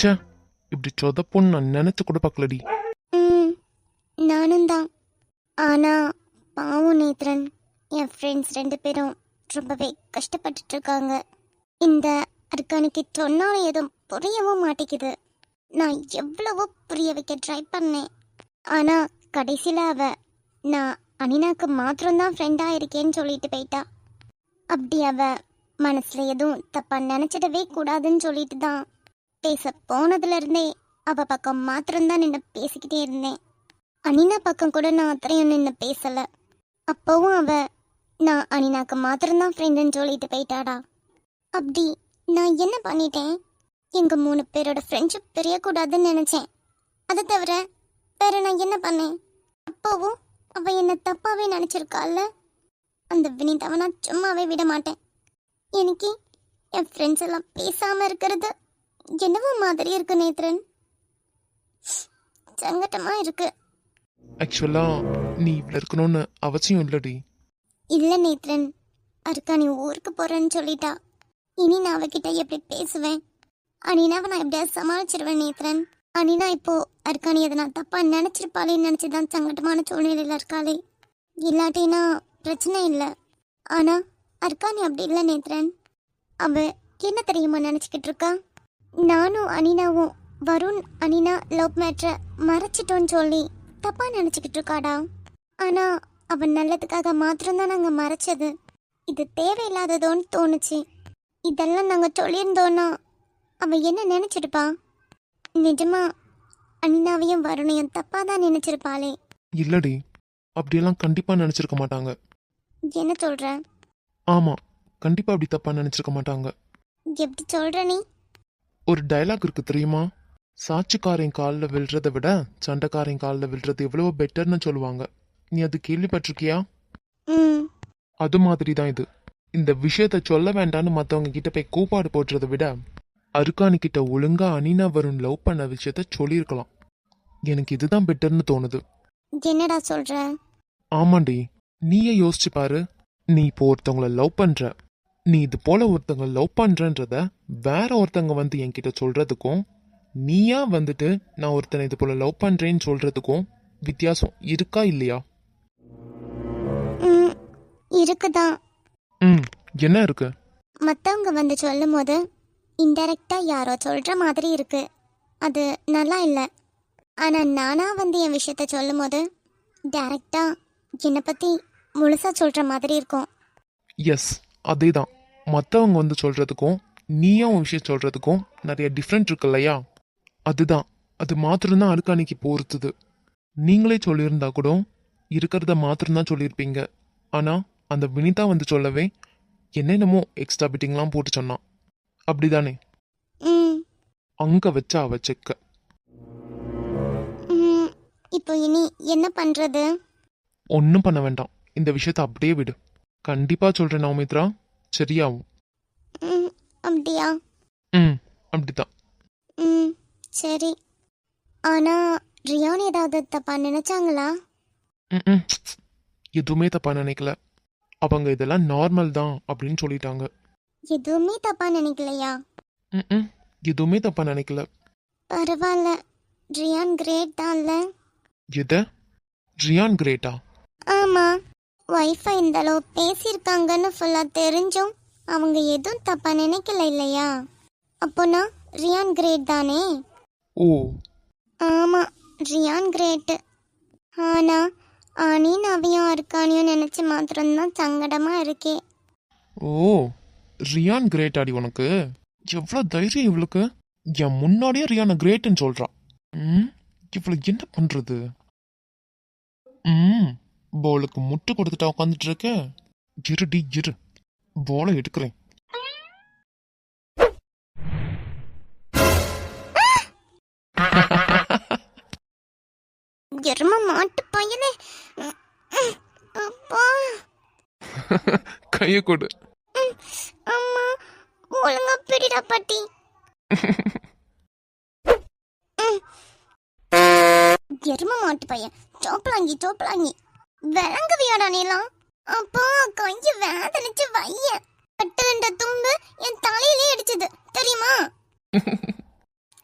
ச்சே, இப்படி சொதப்புன்னு நான் நினைச்சு கூட பார்க்கலடி. ம் நானும் தான். ஆனா பாவம் நேத்ரன், என் ஃப்ரெண்ட்ஸ் 2 பேரும் ரொம்பவே கஷ்டப்பட்டுட்டு இருக்காங்க. இந்த அர்க்கானிக்கு சொன்னாலும் எதுவும் புரியவும் மாட்டேங்குது. நான் எவ்வளவோ புரிய வைக்க ட்ரை பண்ணேன். ஆனா கடைசியில் நான் அனினாக்கு மாத்திரம்தான் ஃப்ரெண்டாக இருக்கேன்னு சொல்லிட்டு போயிட்டா. அப்படி மனசுல எதுவும் தப்பா நினைச்சிடவே கூடாதுன்னு சொல்லிட்டு தான் பேச போனதுல இருந்தே அவ பக்கம் மாத்திரம்தான் நின்று பேசிக்கிட்டே இருந்தேன். அனினா பக்கம் கூட நான் அத்தனையும் நின்று பேசல. அப்பவும் நான் அனினாக்கு மாத்திரம்தான் ஃப்ரெண்டுன்னு சொல்லிட்டு போயிட்டாடா. அப்படி நான் என்ன பண்ணிட்டேன்? எங்க 3 பேரோட ஃப்ரெண்ட்ஷிப் பிரியக்கூடாதுன்னு நினைச்சேன். அதை தவிர வேற நான் என்ன பண்ணேன்? அப்பவும் அவ என்ன தப்பாவே நினைச்சிருக்கால. அந்த வினிதாவை நான் சும்மாவே விட மாட்டேன். எனக்கு என் ஃப்ரெண்ட்ஸ் எல்லாம் பேசாம இருக்கிறது என்னவோ மாதிரி இருக்கு நேத்ரன். சங்கட்டமா இருக்கு. ஆக்சுவலா நீ இவ்வளோ இருக்கணும்னு அவசியம் இல்லடி. இல்ல நேத்ரன், அருக்கா நீ ஊருக்கு போறேன்னு சொல்லிட்டா. இனி நான் அவகிட்ட எப்படி பேசுவேன்? அனினாவை நான் எப்படியாவது சமாளிச்சிருவேன் நேத்ரன். அனினா இப்போ அருக்காணி எதை நான் தப்பா நினைச்சிருப்பாளேன்னு நினைச்சுதான் சங்கட்டமான சூழ்நிலையில இருக்காளே. இல்லாட்டினா பிரச்சனை இல்லை. ஆனா அர்க்கானி அப்படி இல்லை நேத்ரன். அவ என்ன தெரியுமா நினச்சிக்கிட்டு இருக்கா? நானும் அனினாவும் வருண் அனினா லவ் மேட்ரை மறைச்சிட்டோன்னு சொல்லி தப்பா நினச்சிக்கிட்டு இருக்காடா. ஆனா அவன் நல்லதுக்காக மாத்திரம்தான் நாங்கள் மறைச்சது. இது தேவையில்லாததோன்னு தோணுச்சு. இதெல்லாம் நாங்கள் சொல்லியிருந்தோன்னா அவன் என்ன நினச்சிருப்பா? நிஜமா அனினாவையும் வருணையும் தப்பாக தான் நினச்சிருப்பாளே. இல்லடி, அப்படியெல்லாம் கண்டிப்பா நினைச்சிருக்க மாட்டாங்க. என்ன சொல்ற? ஆமா, கண்டிப்பா அப்படி தப்பா நினைச்சிருக்க மாட்டாங்க. எப்படி சொல்ற நீ? ஒரு டயலாக் இருக்கு தெரியுமா? சாட்சிக்காரன் காலில் விழுறதை விட சண்டைக்காரன் காலில் விழுறது எவ்வளவோ பெட்டர்னு சொல்லுவாங்க. நீ அது கேள்விப்பட்டிருக்கியா? ம் அது மாதிரி தான் இது. இந்த விஷயத்த சொல்ல வேண்டான்னு மற்றவங்க கிட்ட போய் கூப்பாடு போடுறதை விட அருக்கானி கிட்ட ஒழுங்கா அனினா வருண் லவ் பண்ண விஷயத்த சொல்லியிருக்கலாம். எனக்கு இதுதான் பெட்டர்னு தோணுது. என்னடா சொல்ற? ஆமாண்டி, நீயே யோசிச்சு பாரு. நீ இப்போ ஒருத்தவங்கள லவ் பண்ற. நீ இது போல ஒருத்தவங்க லவ் பண்றன்றத வேற ஒருத்தவங்க வந்து என்கிட்ட சொல்றதுக்கும் நீயா வந்துட்டு நான் ஒருத்தனை இது போல லவ் பண்றேன்னு சொல்றதுக்கும் வித்தியாசம் இருக்கா இல்லையா? ம் இருக்குதான். ம் என்ன இருக்கு? மற்றவங்க வந்து சொல்லும் போது இன்டெரக்டா யாரோ சொல்ற மாதிரி இருக்கு. அது நல்லா இல்லை. ஆனா நானா வந்து என் விஷயத்த சொல்லும் போது டைரக்டா என்னை பத்தி முழுசா சொல்ற மாதிரி இருக்கும். எஸ், அதே தான். மற்றவங்க வந்து சொல்றதுக்கும் நீயா உன் விஷயம் சொல்றதுக்கும் நிறைய டிஃப்ரெண்ட் இருக்கு இல்லையா? அதுதான். அது மாத்திரம்தான் அருக்காணிக்கு பொறுத்துது. நீங்களே சொல்லியிருந்தா கூட இருக்கிறத மாத்திரம்தான் சொல்லியிருப்பீங்க. ஆனா அந்த வினிதா வந்து சொல்லவே என்னென்னமோ எக்ஸ்ட்ரா பிட்டிங்லாம் போட்டு சொன்னான். அப்படிதானே? ம் அங்க வச்சா அவ செக்க. ம் இப்போ இனி என்ன பண்றது? ஒன்றும் பண்ண வேண்டாம். இந்த விஷயத்த அப்படியே விடு. கண்டிப்பா சொல்றேன் நவமித்ரா, சரியாகும். ம் அப்படியா? ம் அப்படிதான். ம் சரி. ஆனா ரியான் ஏதாவது தப்பா நினைச்சாங்களா? ம் எதுவுமே தப்பா நினைக்கல. அவங்க இதெல்லாம் நார்மல் தான் அப்படின்னு சொல்லிட்டாங்க. எதுவுமே தப்பா நினைக்கலையா? ம் எதுவுமே தப்பா நினைக்கல. பரவாயில்ல, ரியான் கிரேட் தான்ல. எத? Ryan Greta? ஆமா, ஒய்ஃபை இந்த அளவு பேசியிருக்காங்கன்னு ஃபுல்லாக தெரிஞ்சும் அவங்க எதுவும் தப்பா நினைக்கல இல்லையா? அப்போனா ரியான் கிரேட் தானே? ஓ. ஆமா, ரியான் கிரேட்டு. ஆனா அனினாவையும் அர்க்கானையும் நினைச்சு மாத்திரம்தான் சங்கடமா இருக்கே. ஓ, ரியான் கிரேட் ஆடி உனக்கு? எவ்வளோ தைரியம் இவளுக்கு! என் முன்னாடியே ரியானை கிரேட்னு சொல்றா. ம் இவளுக்கு என்ன பண்றது? ம் போலுக்கு முட்டு கொடுத்துட்டா உட்காந்துட்டு இருக்க. இருடி இரு, போலை எடுக்கிறேன். எரும மாட்டு பையனே. அப்பா. கையை கொடு. அம்மா, ஒழுங்கா பிடிடா பாட்டி. எரும மாட்டு பையன், சோப்பலாங்கி சோப்பலாங்கி. விளங்குவியாடா நீலாம்? அப்பா கைய வேதனைச்சு வைய. கட்டுன்ற தும்பு என் தலையிலே அடிச்சது தெரியுமா?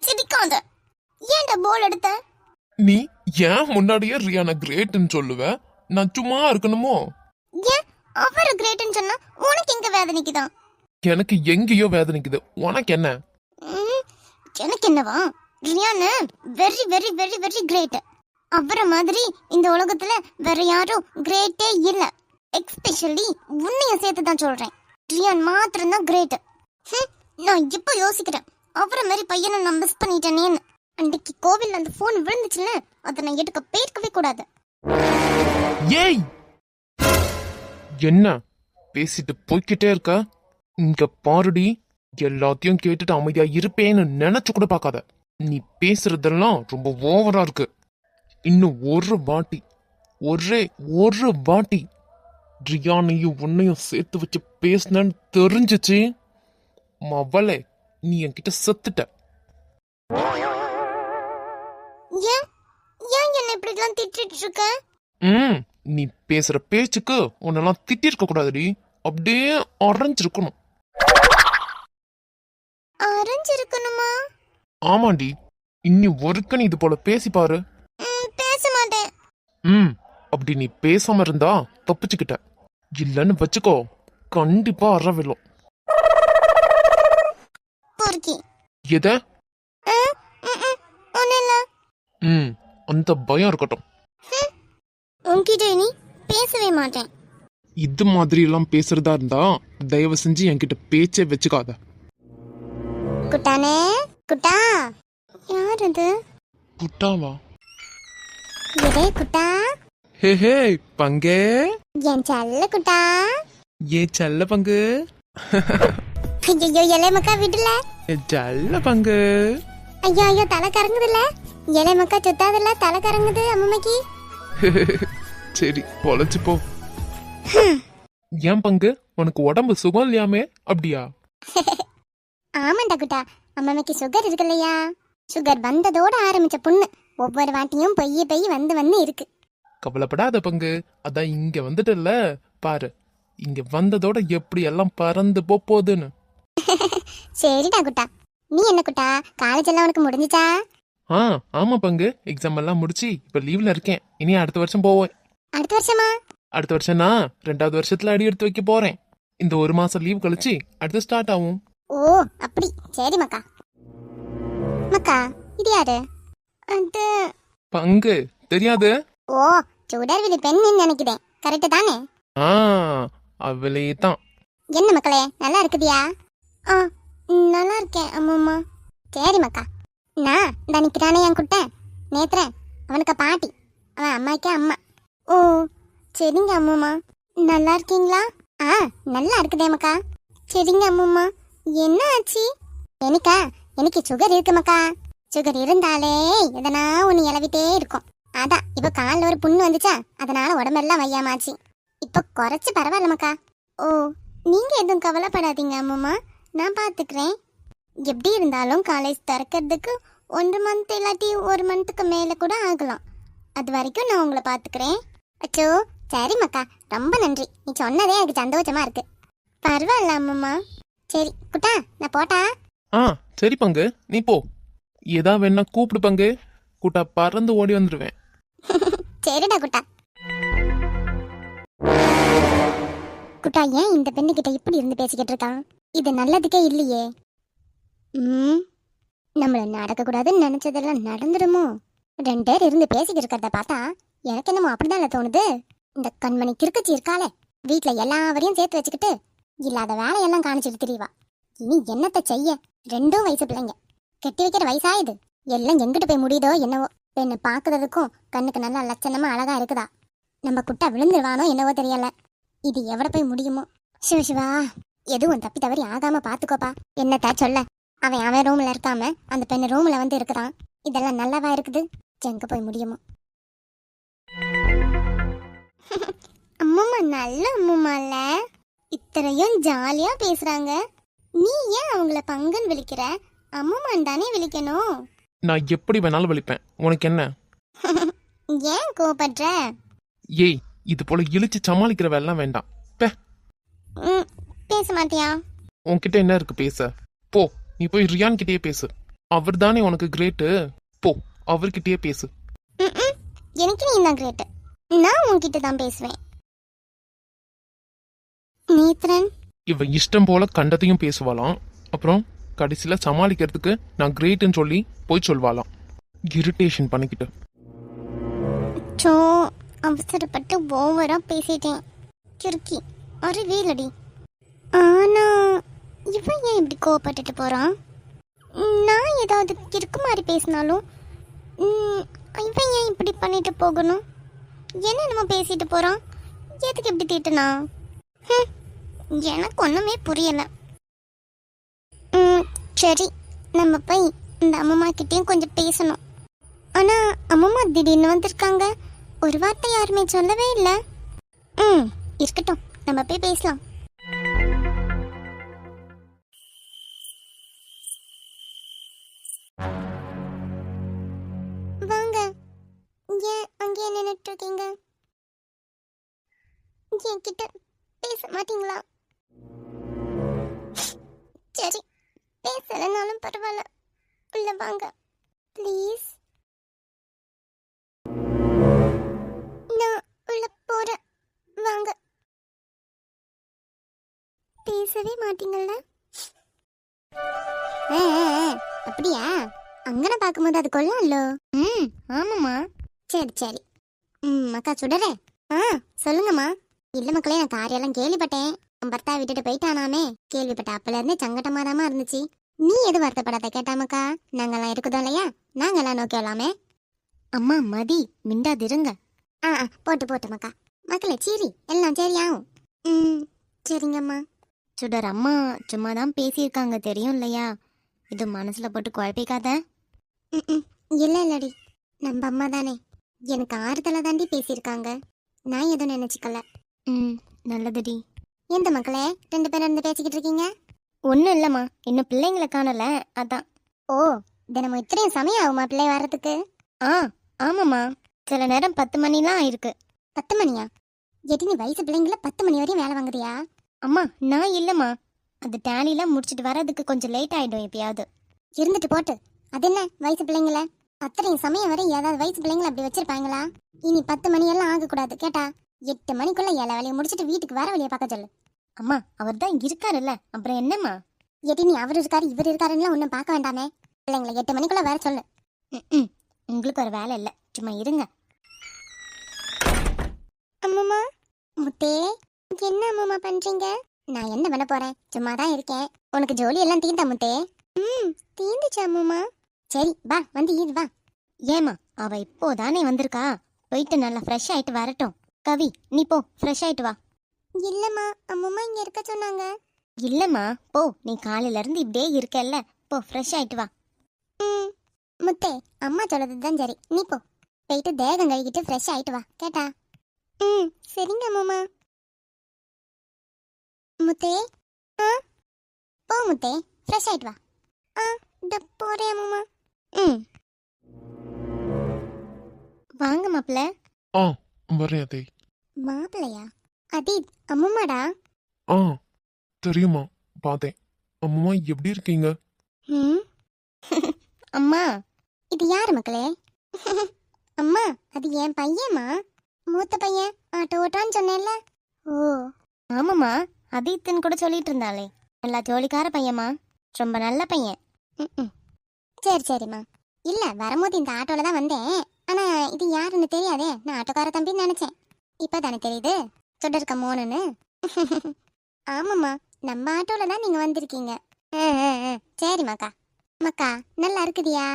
சிரிக்காத. ஏன்டா போல் எடுத்த? நீ ஏன் முன்னாடியே ரியானா கிரேட்னு சொல்லுவ? நான் சும்மா இருக்கணுமோ? ஏன் அவரு கிரேட்னு சொன்னா உனக்கு எங்க வேதனைக்குதான்? எனக்கு எங்கேயோ வேதனைக்குது, உனக்கு என்ன? ம், எனக்கு என்னவா, Ryan very very very very great. அவரை மாதிரி இந்த உலகத்துல வேற யாரும் கிரேட்டே இல்ல. எக்ஸ்பெஷலி உன்னைய சேர்த்து தான் சொல்றேன். ரியான் மாத்திரம் தான் கிரேட். நான் இப்ப யோசிக்கிறேன், அவரை மாதிரி பையனை நான் மிஸ் பண்ணிட்டேனேன்னு. அன்னைக்கு கோவில்ல அந்த போன் விழுந்துச்சுல, அதை நான் எடுக்க போயிருக்கவே கூடாது. ஏய், என்ன பேசிட்டு போய்கிட்டே இருக்க? இங்க பாருடி, எல்லாத்தையும் கேட்டுட்டு அமைதியா இருப்பேன்னு நினைச்சு கூட பார்க்காத. நீ பேசுறதெல்லாம் ரொம்ப ஓவரா இருக்கு. இன்னும் ஒரு வாட்டி, ஒரு வாட்டி ரியானையும் உன்னையும் சேர்த்து வச்சு பேசினேன்னு தெரிஞ்சிச்சு, மவளே நீ என்கிட்ட செத்துட்ட. ஏன் ஏன் என்ன இப்படி எல்லாம் திட்டிட்டு இருக்க? நீ பேசுற பேச்சுக்கு உன்னெல்லாம் திட்டிருக்க கூடாதுடி, அப்படியே அரைஞ்சிருக்கணும். அரைஞ்சிருக்கணுமா? ஆமாண்டி, இன்னி ஒருக்க நீ இது போல பேசி பாரு. பேச மாட்டேன். அப்படி நீ பேசாம இருந்தா தப்பிச்சுக்கிட்ட. இல்லன்னு வச்சுக்கோ, கண்டிப்பா அறவில்லும். பொறுக்கி. எத? ஒன்னும் இல்ல. அந்த பயம் இருக்கட்டும். உன்கிட்ட இனி பேசவே மாட்டேன். இது மாதிரி எல்லாம் பேசுறதா இருந்தா தயவு செஞ்சு என்கிட்ட பேச்சே வச்சுக்காத. குட்டானே, குட்டா. யார் அது? குட்டாவா? எடே குட்டா. ஹே பங்கே, என் செல்ல குட்டா. ஏ செல்ல பங்கு. ஐயோ இலை மக்கா விடல. ஏ செல்ல பங்கு. ஐயோ ஐயோ தலை கறங்குதுல்ல. இலை மக்கா சுத்தாதுல்ல, தலை கறங்குது அம்மைக்கு. சரி பொழைச்சு போ. ஏன் பங்கு, உனக்கு உடம்பு சுகம் இல்லையாமே? அப்படியா? ஆமாண்டா குட்டா, அம்மைக்கு சுகர் இருக்கு இல்லையா? சுகர் வந்ததோட ஆரம்பிச்ச புண்ணு ஒவ்வொரு வாட்டியும் பெய்ய வந்து வந்து இருக்கு. கவலைப்படாத பங்கு, அதான் இங்க வந்துட்டல பாரு, இங்க வந்ததோட எப்படி எல்லாம் பறந்து போகுதுன்னு. சரிடா குட்டா. நீ என்ன குட்டா, காலேஜ் எல்லாம் உனக்கு முடிஞ்சுச்சா? ஆமா பங்கு, எக்ஸாம் எல்லாம் முடிச்சு இப்ப லீவ்ல இருக்கேன். இனி அடுத்த வருஷம் போவேன். அடுத்த வருஷமா? அடுத்த வருஷம் நான் 2வது வருஷத்துல அடி எடுத்து வைக்க போறேன். இந்த ஒரு மாசம் லீவ் கழிச்சு அடுத்து ஸ்டார்ட் ஆகும். ஓ அப்படி, சரி மக்கா. மக்கா இது யாரு? அது பங்கு தெரியாது? ஓ சுடர்விழி பெண் நினைக்கிறேன், கரெக்டு தானே? அவளே தான். என்ன மக்களே, நல்லா இருக்குதியா? நல்லா இருக்கேன் அம்மா. சரி மக்கா, நான் நினைக்கிறானே என் குட்ட நேத்திரன், அவனுக்கு பாட்டி, அவன் அம்மாக்கே அம்மா. ஓ சரிங்க அம்மா. நல்லா இருக்கீங்களா? நல்லா இருக்குதே மக்கா. சரிங்க அம்மா. என்ன ஆச்சு? எனக்கு சுகர் இருக்கு மக்கா. சுகர் இருந்தாலே எதனா ஒன்று இளவிட்டே இருக்கும். அதான் இப்ப காலில் ஒரு புண்ணு வந்துச்சா, அதனால உடம்பெல்லாம் வையாமாச்சு. இப்ப குறைச்சு பரவாயில்ல மக்கா. ஓ நீங்க எதுவும் கவலைப்படாதீங்க அம்மா, நான் பாத்துக்கிறேன். எப்படி இருந்தாலும் காலேஜ் திறக்கிறதுக்கு 1 மந்த் இல்லாட்டி 1 மந்த்துக்கு மேல கூட ஆகலாம். அது வரைக்கும் நான் உங்களை பாத்துக்கிறேன். அச்சோ சரி மக்கா, ரொம்ப நன்றி. நீ சொன்னதே எனக்கு சந்தோஷமா இருக்கு. பரவாயில்ல அம்மா. சரி குட்டா, நான் போட்டா? சரி பங்கு, நீ போ. ஏதா வேணா கூப்பிடு பங்கு, கூட்டா பறந்து ஓடி வந்துடுவேன். சரிடா குட்டா. குட்டா ஏன் இந்த பெண்ணு கிட்ட இப்படி இருந்து பேசிக்கிட்டு இருக்கான்? இது நல்லதுக்கே இல்லையே. நம்மள நடக்க கூடாதுன்னு நினைச்சதெல்லாம் நடந்துடுமோ? 2 பேர் இருந்து பேசிக்கிட்டு இருக்கிறத பார்த்தா எனக்கு என்னமோ அப்படிதான் தோணுது. இந்த கண்மணி கிறுக்கச்சி இருக்காளே, வீட்டுல எல்லாவரையும் சேர்த்து வச்சுக்கிட்டு இல்லாத வேலையெல்லாம் காணிச்சிட்டு தெரியவா. இனி என்னத்தை செய்ய? 2 வயசு பிள்ளைங்க, கெட்டி வைக்கிற வயசா இது? எல்லாம் எங்கிட்டு போய் முடியுதோ என்னவோ. பெண்ணு பாக்குறதுக்கும் கண்ணுக்கு நல்லா லட்சணமா அழகா இருக்குதா. நம்ம குட்டா விழுந்துருவானோ என்னவோ தெரியல. இது எவ்வளோ போய் முடியுமோ? சிவா எதுவும் தப்பி தவறி ஆகாம பாத்துக்கோப்பா. என்னத்தா சொல்ல, அவன் ரூம்ல இருக்காம அந்த பெண்ணு ரூம்ல வந்து இருக்குதான். இதெல்லாம் நல்லாவா இருக்குது? எங்க போய் முடியுமோ? அம்மா நல்ல அம்மா இல்ல, இத்தனையும் ஜாலியா பேசுறாங்க. நீ ஏன் அவங்கள பங்குன்னு விழிக்கிற? அம்மான்னு தானே விழிக்கணும். நான் எப்படி வேணாலும் விழிப்பேன், உனக்கு என்ன? ஏன் கோபப்படுற? ஏய், இது போல இழுச்சு சமாளிக்கிற வேலைலாம் வேண்டாம். பேச மாட்டியா? உன்கிட்ட என்ன இருக்கு பேச? போ, நீ போய் ரியான் கிட்டயே பேசு. அவர் தானே உனக்கு கிரேட்டு. போ, அவர்கிட்டயே பேசு. ம்ம். எனக்கு நீ தான் கிரேட். நான் உன்கிட்ட தான் பேசுவேன். நேத்ரன், இவ இஷ்டம் போல கண்டதையும் பேசுவாளாம். அப்புறம் கடைசியில சமாளிக்கிறதுக்கு நான் கிரேட்னு சொல்லி போய் சொல்வாளாம். இரிட்டேஷன் பண்ணிக்கிட்டு. சோ அவசரப்பட்டு ஓவரா பேசிட்டேன். கிறுக்கி அறிவே இல்லடி. ஆனா இவன் ஏன் இப்படி கோவப்பட்டுட்டு போறான்? நான் ஏதாவது கிறுக்கு மாதிரி பேசினாலும் இவன் ஏன் இப்படி பண்ணிட்டு போகணும்? என்ன நம்ம பேசிட்டு போறான்? எதுக்கு இப்படி திட்டுனா? எனக்கு ஒண்ணுமே புரியல. சரி, நம்ம போய் இந்த அம்மம்மா கிட்டேயும் கொஞ்சம் பேசணும். ஆனா அம்மம்மா திடீர்னு வந்திருக்காங்க, ஒரு வார்த்தை யாருமே சொல்லவே இல்லை. இருக்கட்டும், நம்ம போய் பேசலாம். வாங்க. ஏன் அங்கேயே நின்னுட்டு இருக்கீங்க? என்கிட்ட பேச மாட்டீங்களா? சரி, பேசலனாலும் பரவாயில்ல, உள்ள வாங்க ப்ளீஸ். நான் உள்ள போறேன், வாங்க. பேசவே மாட்டீங்கல்ல? அப்படியா? அங்கன பார்க்கும்போது அது கொள்ளாம்ல. ஆமாம்மா. சரி சரி. அக்கா சுடரே. சொல்லுங்கம்மா. இல்ல மக்களே, நான் காரியெல்லாம் கேள்விப்பட்டேன். பர்த்தா விட்டுட்டு போயிட்டானாமே, கேள்விப்பட்ட அப்பல இருந்து சங்கட்டமாதாமா இருந்துச்சு. நீ எது வருத்தப்படாத கேட்டாமக்கா, நாங்கெல்லாம் இருக்குதோ இல்லையா, நாங்கெல்லாம் நோக்கலாமே. அம்மா மதி, மிண்டாதிருங்க. போட்டு போட்டுமாக்கா. மக்களே சீரி, எல்லாம் சரியாகும். சரிங்கம்மா. சுடர் அம்மா சும்மா தான் பேசியிருக்காங்க, தெரியும் இல்லையா? இது மனசுல போட்டு குழப்பிக்காத. இல்ல இல்லடி, நம்ம அம்மா தானே, எனக்கு ஆறுதலா தாண்டி பேசியிருக்காங்க. நான் எதுவும் நினைச்சுக்கல. நல்லதுடி. எந்த மக்களே ரெண்டு பேரும் இருந்து பேசிக்கிட்டு இருக்கீங்க? ஒன்றும் இல்லைம்மா, இன்னும் பிள்ளைங்களை காணல, அதான். ஓ, தினமும் இத்தனையும் சமயம் ஆகுமா பிள்ளை வர்றதுக்கு? ஆமாம்மா, சில நேரம் 10 மணிலாம் ஆயிருக்கு. 10 மணியா? எடி நீ வயசு பிள்ளைங்கள 10 மணி வரையும் வேலை வாங்குறியா? அம்மா நான் இல்லைம்மா, அது டேலிலாம் முடிச்சுட்டு வர்றதுக்கு கொஞ்சம் லேட் ஆகிடும் எப்பயாவது. இருந்துட்டு போட்டு, அது என்ன வயசு பிள்ளைங்கள அத்தனையும் சமயம் வரை ஏதாவது வயசு பிள்ளைங்களை அப்படி வச்சிருப்பாங்களா? இனி 10 மணியெல்லாம் ஆகக்கூடாது கேட்டா. 8 மணிக்குள்ள எல்லா வேலையை முடிச்சுட்டு வீட்டுக்கு வர வழியை பார்க்க சொல்லு. அம்மா அவர் தான் இருக்காருல்ல, அப்புறம் என்னம்மா? எடி நீ அவர் இருக்காரு இவர் இருக்காருன்னு ஒன்றும் பார்க்க வேண்டாமே, பிள்ளைங்களை 8 மணிக்குள்ள வர சொல்லு. உங்களுக்கு ஒரு வேலை இல்லை, சும்மா இருங்க. அம்மம்மா. முத்தே, என்ன அம்மம்மா பண்றீங்க? நான் என்ன பண்ண போறேன், சும்மா தான் இருக்கேன். உனக்கு ஜோலி எல்லாம் தீந்தா முத்தே? தீந்துச்சு அம்மம்மா. சரி வா, வந்து ஈது வா. ஏமா, அவ இப்போதானே வந்திருக்கா, போயிட்டு நல்லா ஃப்ரெஷ் ஆயிட்டு வரட்டும். கவி நீ போ, ஃப்ரெஷ் ஆயிட்டு வா. இல்லம்மா, அம்மம்மா இங்க இருக்க சொன்னாங்க. இல்லம்மா போ, நீ காலையில இருந்து இப்படியே இருக்கல்ல, போ ஃப்ரெஷ் ஆயிட்டு வா. முத்தே, அம்மா சொல்றதுதான் சரி, நீ போ, போயிட்டு தேகம் கழுகிட்டு ஃப்ரெஷ் ஆயிட்டு வா கேட்டா. சரிங்க அம்மம்மா. முத்தே, போ முத்தே, ஃப்ரெஷ் ஆயிட்டு வா. போறேன் அம்மம்மா. வாங்க மாப்பிள்ள. வரேன் அதே. மாப்பிள்ளையா? அதீத் அம்மம்மாடா. தெரியுமா, பார்த்தேன். அம்மா எப்படி இருக்கீங்க? அம்மா இது யாரு மக்களே? அம்மா அது என் பையன்மா, மூத்த பையன், ஆட்டோ ஓட்டான்னு சொன்னேன்ல. ஓ ஆமாம்மா, அதீத்னு கூட சொல்லிட்டு இருந்தாளே. நல்லா ஜோலிக்கார பையன்மா, ரொம்ப நல்ல பையன். சரி சரிம்மா. இல்ல வரும்போது இந்த ஆட்டோல தான் வந்தேன், ஆனா இது யாருன்னு தெரியாதே, நான் ஆட்டோக்கார தம்பின்னு நினைச்சேன். இப்பதானே தெரியுது சுடர்க்க மோனன்னு. ஆமாம்மா, நம்ம ஆட்டோல தான் நீங்க வந்திருக்கீங்க. சரிம்மாக்கா. மக்கா நல்லா இருக்குதியா?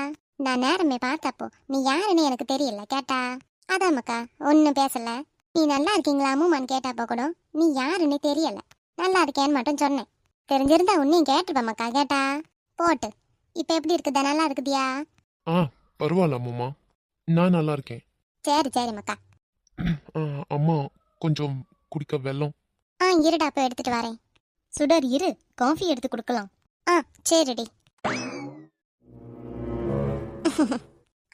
நான் நேரமே பார்த்தப்போ நீ யாருன்னு எனக்கு தெரியல கேட்டா, அதான் மக்கா ஒன்னும் பேசல. நீ நல்லா இருக்கீங்களா அம்மான்னு கேட்டாப்போ கூட நீ யாருன்னு தெரியல, நல்லா இருக்கேன்னு மட்டும் சொன்னேன். தெரிஞ்சிருந்தா உன்னையும் கேட்டுப்பேன் மக்கா கேட்டா. போட்டு இப்ப எப்படி இருக்குதா, நல்லா இருக்குதியா? பரவாயில்ல அம்மா, நான் நல்லா இருக்கேன். சரி சரி மக்கா. அம்மா கொஞ்சம் குடிக்க வெல்லம். இருடா போய் எடுத்துட்டு வரேன். சுடர் இரு, காஃபி எடுத்து கொடுக்கலாம். சரிடி.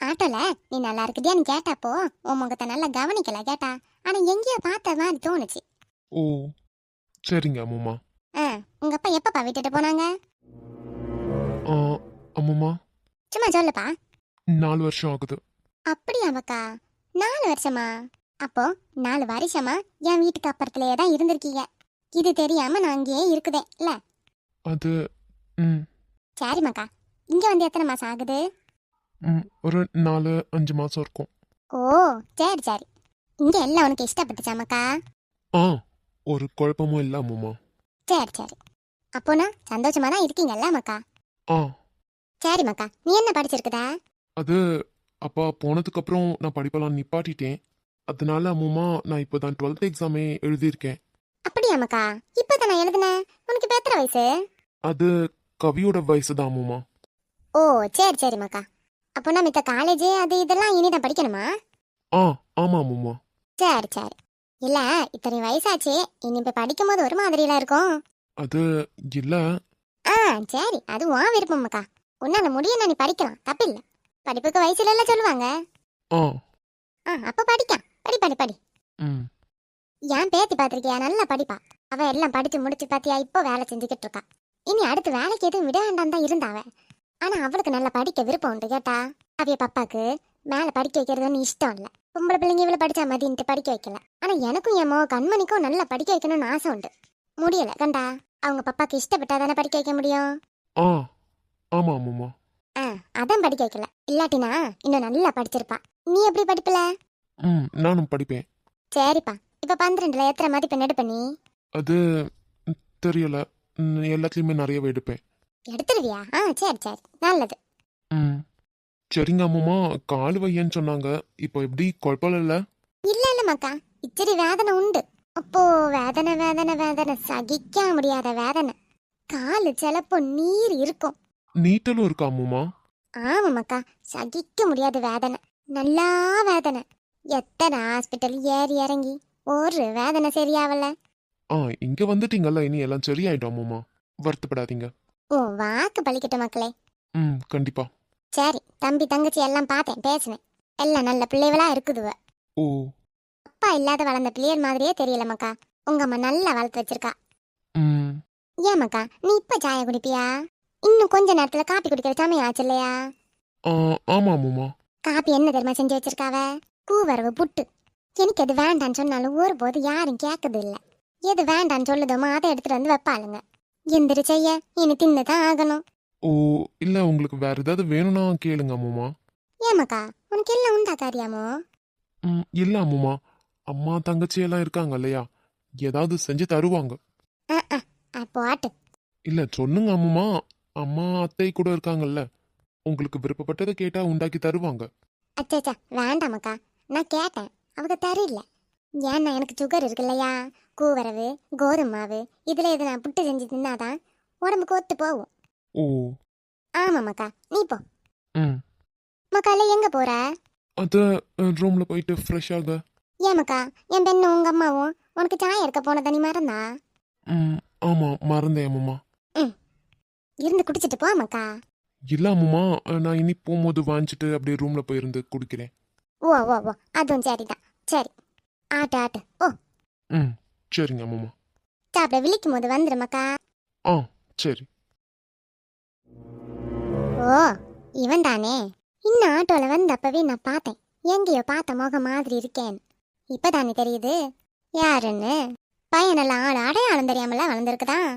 ஆட்டோல நீ நல்லா இருக்குதியான்னு கேட்டாப்போ உன் முகத்தை நல்லா கவனிக்கல கேட்டா, ஆனா எங்கேயோ பார்த்த மாதிரி தோணுச்சு. ஓ சரிங்க அம்மா. உங்க அப்பா எப்பப்பா விட்டுட்டு போனாங்க? அம்மா சும்மா சொல்லுப்பா. 4 வருஷம் ஆகுது. அப்படியா மக்கா? 4 வருஷமா? அப்போ 4 வருஷமா என் வீட்டுக்கு அப்புறத்துலயே தான் இருந்திருக்கீங்க. இது தெரியாம நான் அங்கேயே இருக்குதேன் இல்ல? அது ம் சரி மக்கா, இங்க வந்து எத்தனை மாசம் ஆகுது? ஒரு 4-5 மாசம் இருக்கும். ஓ சரி சரி. இங்க எல்லாம் உனக்கு இஷ்டப்பட்டுச்சா மக்கா? ஆ, ஒரு குழப்பமும் இல்ல அம்மா. சரி சரி. அப்போனா சந்தோஷமா தான் இருக்கீங்கல்ல மக்கா? ஆ, சரி மக்கா, நீ என்ன படிச்சிருக்குதா? அது அப்பா போனதுக்கு அப்புறம் நான் படிப்பெல்லாம் நிப்பாட்டிட்டேன். அதனால அம்மா நான் இப்போதான் 12th எக்ஸாமே எழுதியிருக்கேன். அப்படியா மக்கா? இப்பதான் நான் எழுதுனேன். உனக்கு இப்ப எத்தனை வயசு? அது கவியோட வயசு தான் அம்மா. ஓ சரி சரி மக்கா. அப்போனா மித்த காலேஜ் அது இதெல்லாம் இனி தான் படிக்கணுமா? ஆ, ஆமா அம்மா. சரி சரி. இல்ல, இத்தனை வயசாச்சு, இனி இப்ப படிக்கும் போது ஒரு மாதிரிலாம் இருக்கும். அது இல்ல. ஆ சரி, அது உன் விருப்பம் மக்கா. உன்னால முடியும்னா நீ படிக்கலாம், தப்பில்ல. படிப்புக்கு வயசுல எல்லாம் சொல்லுவாங்க. ஆ, அப்ப படிக்க. படி படி படி. ம் ஏன் பேத்தி பாத்திருக்கியா? நல்லா படிப்பா. அவ எல்லாம் படிச்சு முடிச்சு பாத்தியா, இப்போ வேலை செஞ்சுக்கிட்டு இருக்கா. இனி அடுத்து வேலைக்கு எதுவும் விட வேண்டாம் தான் இருந்தாவ. ஆனா அவளுக்கு நல்லா படிக்க விருப்பம் உண்டு கேட்டா. அவைய பப்பாக்கு மேல படிக்க வைக்கிறதுன்னு இஷ்டம் இல்ல. பொம்பளை பிள்ளைங்க இவ்வளவு படிச்சா மதின்ட்டு படிக்க வைக்கல. ஆனா எனக்கும் என் கண்மணிக்கும் நல்லா படிக்க வைக்கணும்னு ஆசை உண்டு. முடியல கண்டா. அவங்க பப்பாக்கு இஷ்டப்பட்டா தானே படிக்க வைக்க முடியும். ஆ, ஆமா அம்மா. அதான் படிக்க வைக்கல. இல்லாட்டினா இன்னும் நல்லா படிச்சிருப்பா. நீ எப்படி படிப்பல? நானும் படிப்பேன். சரிப்பா. இப்ப 12ல எத்தனை மதிப்பெண் எடுப்ப நீ? அது தெரியல. எல்லாத்துலயுமே நிறையவே எடுப்பேன். எடுத்துருவியா? சரி சரி, நல்லது. ம் சரிங்க அம்மா. கால் வையன்னு சொன்னாங்க. இப்போ எப்படி குழப்பம் இல்ல? இல்ல இல்ல மக்கா, இச்சரி வேதனை உண்டு. அப்போ வேதனை வேதனை வேதனை, சகிக்க முடியாத வேதனை. காலு சிலப்போ நீர் இருக்கும். நீட்டலும் இருக்கா அம்மா? ஆமா மக்கா, சகிக்க முடியாத வேதனை. நல்லா வேதனை. எத்தனை ஹாஸ்பிட்டல் ஏறி இறங்கி ஒரு வேதனை சரியாவல. இங்க வந்துட்டீங்கல்ல, இனி எல்லாம் சரியாயிடும் அம்மா. வருத்தப்படாதீங்க. உன் வாக்கு பலிக்கட்டும் மக்களே. கண்டிப்பா. சரி, தம்பி தங்கச்சி எல்லாம் பார்த்தேன், பேசினேன். எல்லாம் நல்ல பிள்ளைகளா இருக்குதுவ. ஓ, அப்பா இல்லாத வளர்ந்த பிள்ளையர் மாதிரியே தெரியல மக்கா. உங்க அம்மா நல்லா வளர்த்து வச்சிருக்கா. ம் ஏன் மக்கா, நீ இப்ப சாய குடிப்பியா? இன்னும் கொஞ்ச நேரத்துல காப்பி குடிக்கிற சமயம் ஆச்சு இல்லையா? ஆமா அம்மா. காப்பி என்ன தெரியுமா செஞ்சு வச்சிருக்காவ? கூவரவு புட்டு. எனக்கு எது வேண்டான்னு சொன்னாலும் ஒருபோது யாரும் கேட்கறது இல்ல. எது வேண்டான்னு சொல்லுதோமோ அதை எடுத்துட்டு வந்து வைப்பாளுங்க. எந்திரி செய்ய இனி தின்னுதான் ஆகணும். ஓ, இல்ல உங்களுக்கு வேற ஏதாவது வேணும்னா கேளுங்க அம்மா. ஏமாக்கா, உனக்கு எல்லாம் உண்டா காரியாமோ? இல்ல அம்மா. அம்மா தங்கச்சி எல்லாம் இருக்காங்க இல்லையா, ஏதாவது செஞ்சு தருவாங்க. அப்போ ஆட்டு. இல்ல சொல்லுங்க அம்மா. அம்மா அத்தை கூட இருக்காங்கல்ல, உங்களுக்கு விருப்பப்பட்டதை கேட்டா உண்டாக்கி தருவாங்க. அச்சா வேண்டாமக்கா, நான் கேட்டேன், அவங்க தரல. ஏன்னா எனக்கு சுகர் இருக்கு இல்லையா, கூவரவு கோதுமை மாவு இதுல எது நான் புட்டு செஞ்சு தின்னாதான் உடம்புக்கு ஒத்து போகும். ஓ, ஆமாமாக்கா, நீ போ. ம் மக்கால எங்க போற? அத ரூம்ல போயிட்டு ஃப்ரெஷ் ஆக. ஏமாக்கா, என் பெண்ணும் உங்க அம்மாவும் உனக்கு சாயம் எடுக்க போனத நீ மறந்தா? ஆமா மறந்தேன் அம்மா. இருந்து குடிச்சிட்டு போமாக்கா. இல்ல அம்மா, நான் இனி போகும்போது வாங்கிச்சிட்டு அப்படியே ரூம்ல போயிருந்து குடிக்கிறேன். ஓ ஓ ஓ, அதுவும் சரிதான். சரி, ஆட்டு ஆட்டு ஓ. சரிங்க அம்மா. சாப்பிட விழிக்கும் போது வந்துருமாக்கா. சரி. ஓ, இவன் தானே. இன்னும் ஆட்டோல வந்தப்பவே நான் பார்த்தேன், எங்கேயோ பார்த்த முகம் மாதிரி இருக்கேன். இப்பதானே தெரியுது யாருன்னு. பையனெல்லாம் ஆள் அடையாளம் தெரியாமல வளர்ந்துருக்குதான்.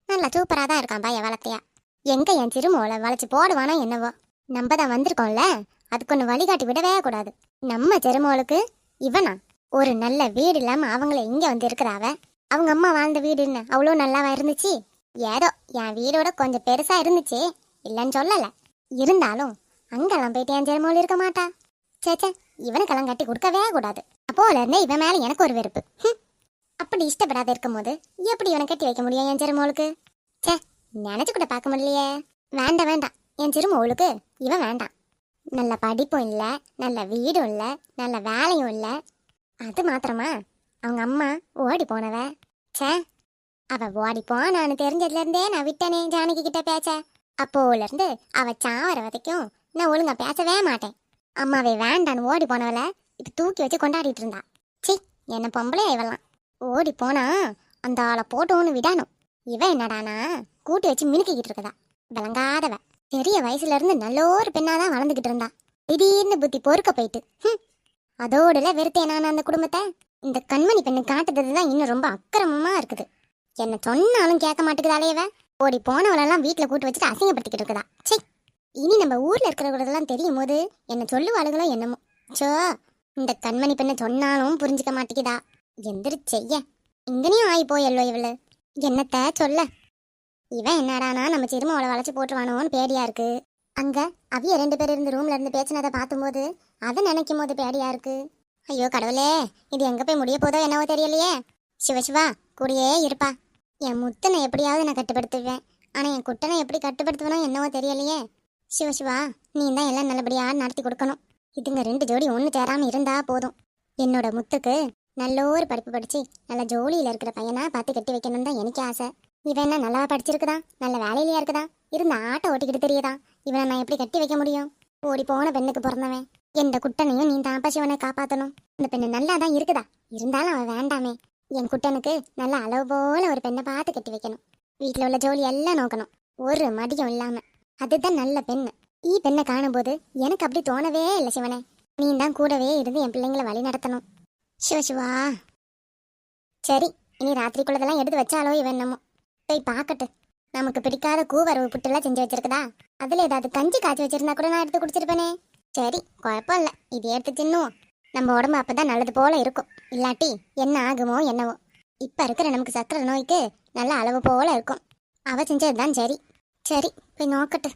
நல்லா சூப்பரா தான் இருக்கான் பையன் வளர்த்தியா. எங்க என் சிறுமோளை வளைச்சு போடுவானோ என்னவோ. நம்ம தான் வந்திருக்கோம்ல, அதுக்கு ஒன்று வழிகாட்டி விடவே கூடாது. நம்ம சிறுமோளுக்கு இவனா ஒரு நல்ல வீடு இல்லாம அவங்கள இங்க வந்து இருக்கிறாவ. அவங்க அம்மா வாழ்ந்த வீடுன்னு அவ்வளோ நல்லாவா இருந்துச்சு? ஏதோ என் வீடோட கொஞ்சம் பெருசா இருந்துச்சு, இல்லைன்னு சொல்லல. இருந்தாலும் அங்கெல்லாம் போயிட்டு என் சிறுமோள் இருக்க மாட்டா. சேச்சே, இவனுக்கெல்லாம் கட்டி கொடுக்கவே கூடாது. அப்போல இருந்தே இவன் மேல எனக்கு ஒரு வெறுப்பு. அப்படி இஷ்டப்படாத இருக்கும் போது எப்படி இவனை கட்டி வைக்க முடியும் என் சிறுமோளுக்கு? சே, நினைச்சு கூட பார்க்க முடியலையே. வேண்டாம் வேண்டாம், என் சிறுமோளுக்கு இவன் வேண்டாம். நல்ல படிப்பும் இல்லை, நல்ல வீடும் இல்லை, நல்ல வேலையும் இல்லை. அது மாத்திரமா அவங்க அம்மா ஓடி போனவ. சே, அவ ஓடி போனான்னு தெரிஞ்சதுல இருந்தே நான் விட்டனே ஜானகி கிட்ட பேச்ச. அப்போல இருந்து அவ சாவர வரைக்கும் நான் ஒழுங்கா பேசவே மாட்டேன். அம்மாவே வேண்டான்னு ஓடி போனவள இப்ப தூக்கி வச்சு கொண்டாடிட்டு இருந்தா. சி, என்ன பொம்பளை இவெல்லாம். ஓடி போனா அந்த ஆளை போட்டோன்னு விடணும். இவ என்னடானா கூட்டி வச்சு மினுக்கிட்டு இருக்கதா, விளங்காதவ. பெரிய வயசுல இருந்து நல்ல ஒரு பெண்ணாதான் வளர்ந்துகிட்டு இருந்தா. திடீர்னு புத்தி பொறுக்க போயிட்டு அதோடல வெறுத்தேன் நான் அந்த குடும்பத்தை. இந்த கண்மணி பெண்ணு காட்டுறதுதான் இன்னும் ரொம்ப அக்கிரமமா இருக்குது. என்ன சொன்னாலும் கேட்க மாட்டேங்குதாலேவ. ஓடி போனவளெல்லாம் வீட்டுல கூட்டு வச்சுட்டு அசிங்கப்படுத்திக்கிட்டு இருக்குதா. சே, இனி நம்ம ஊர்ல இருக்கிறவங்களெல்லாம் தெரியும் போது என்ன சொல்லுவாளுகளோ என்னமோ. சோ, இந்த கண்மணி பெண்ணை சொன்னாலும் புரிஞ்சுக்க மாட்டேங்குதா. எந்திரிச்செய்ய இங்கனையும் ஆகி போயல்லோ இவளு. என்னத்த சொல்ல. இவன் என்னடானா நம்ம சிறுமவளை வளைச்சு போட்டுருவானோன்னு பேடியா இருக்கு. அங்க அவிய 2 பேர் இருந்து ரூம்ல இருந்து பேசினதை பார்க்கும்போது அதை நினைக்கும் போது பேடியா இருக்கு. ஐயோ கடவுளே, இது எங்க போய் முடிய போதோ என்னவோ தெரியலையே. சிவசிவா கூடயே இருப்பா. என் முத்தனை எப்படியாவது நான் கட்டுப்படுத்துவேன். ஆனா என் குட்டனை எப்படி கட்டுப்படுத்துவனோ என்னவோ தெரியலையே. சிவசிவா, நீ தான் எல்லாம் நல்லபடியா நடத்தி கொடுக்கணும். இதுங்க 2 ஜோடி ஒன்று சேராம இருந்தா போதும். என்னோட முத்துக்கு நல்ல ஒரு படிப்பு படிச்சு நல்ல ஜோலியில இருக்கிற பையனா பார்த்து கட்டி வைக்கணும்னு தான் எனக்கு ஆசை. இவன் என்ன நல்லா படிச்சிருக்குதா, நல்ல வேலையிலயா இருக்குதா, இருந்த ஆட்டை ஓட்டிக்கிட்டு தெரியுதா. இவனை நான் எப்படி கட்டி வைக்க முடியும்? ஓடி போன பெண்ணுக்கு பிறந்தவன். எந்த குட்டனையும் நீ தாப்பா சிவனை காப்பாற்றணும். இந்த பெண்ணு நல்லா தான் இருக்குதா, இருந்தாலும் அவன் வேண்டாமே. என் குட்டனுக்கு நல்ல அளவு போல ஒரு பெண்ணை பார்த்து கட்டி வைக்கணும். வீட்டில் உள்ள ஜோலி எல்லாம் நோக்கணும், ஒரு மடியும் இல்லாம. அதுதான் நல்ல பெண்ணு. பெண்ணை காணும்போது எனக்கு அப்படி தோணவே இல்லை சிவனே. நீ தான் கூடவே இருந்து என் பிள்ளைங்களை வழி நடத்தணும். சிவசிவா. சரி, இனி ராத்திரிக்குள்ளதெல்லாம் எடுத்து வச்சாலோ இவன் என்னமோ. போய் பார்க்கட்டு. நமக்கு பிடிக்காத கூவரவு புட்டுலாம் செஞ்சு வச்சிருக்குதா. அதுல ஏதாவது கஞ்சி காய்ச்சி வச்சிருந்தா கூட நான் எடுத்து குடிச்சிருப்பேனே. சரி, குழப்பம் இல்லை, இது எடுத்து தின்னுவோம். நம்ம உடம்பு அப்பதான் நல்லது போல இருக்கும். இல்லாட்டி என்ன ஆகுமோ என்னவோ. இப்ப இருக்கிற நமக்கு சக்கரை நோய்க்கு நல்ல அளவு போல இருக்கும். அவ செஞ்சதுதான் சரி. சரி, போய் நோக்கட்டு.